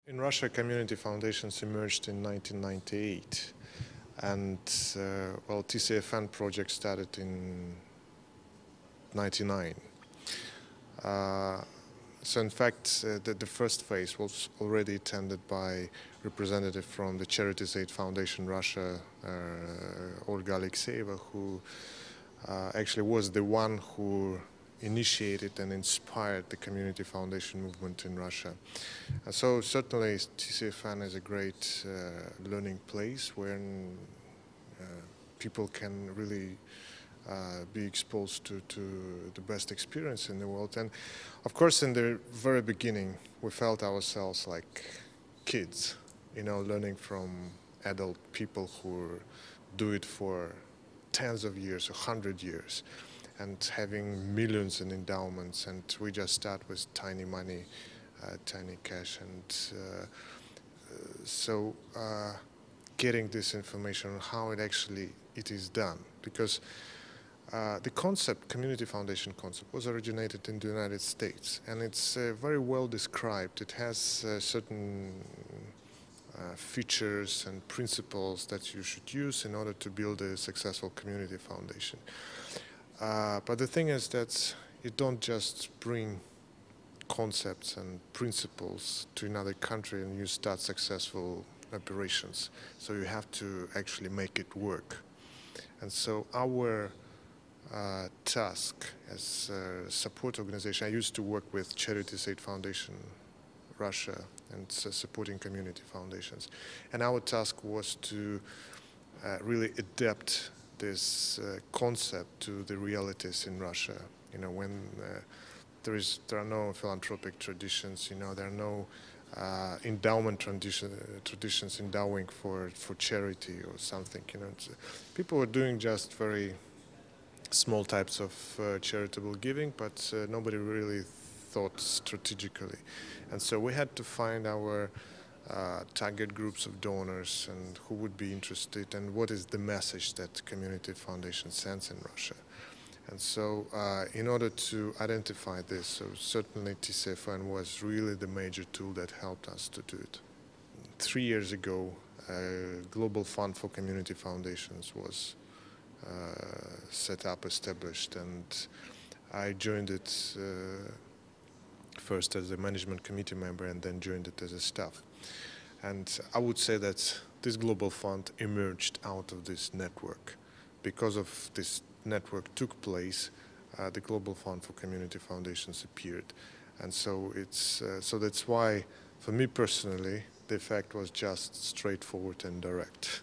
In Russia, community foundations emerged in 1998, and TCFN project started in '99. So in fact, the first phase was already attended by representative from the Charities Aid Foundation Russia, Olga Alexeyeva, who actually was the one who initiated and inspired the community foundation movement in Russia. So certainly TCFN is a great learning place where people can really be exposed to the best experience in the world. And of course, in the very beginning, we felt ourselves like kids, learning from adult people who do it for tens of years, 100 years, and having millions in endowments, and we just start with tiny money, tiny cash, and so getting this information on how it is done, because the concept, community foundation concept, was originated in the United States, and it's very well described. It has certain features and principles that you should use in order to build a successful community foundation. But the thing is that you don't just bring concepts and principles to another country and you start successful operations. So you have to actually make it work. And so our task as a support organization, I used to work with Charities Aid Foundation Russia and supporting community foundations. And our task was to really adapt this concept to the realities in Russia. When there are no philanthropic traditions, there are no endowment traditions endowing for charity or something. People were doing just very small types of charitable giving, but nobody really thought strategically. And so we had to find our target groups of donors and who would be interested, and what is the message that community foundation sends in Russia. And so in order to identify this, so certainly TCFN was really the major tool that helped us to do it. 3 years ago, a Global Fund for Community Foundations was set up, established, and I joined it first as a management committee member and then joined it as a staff. And I would say that this global fund emerged out of this network. Because of this network took place, the Global Fund for Community Foundations appeared. And so so that's why, for me personally, the effect was just straightforward and direct.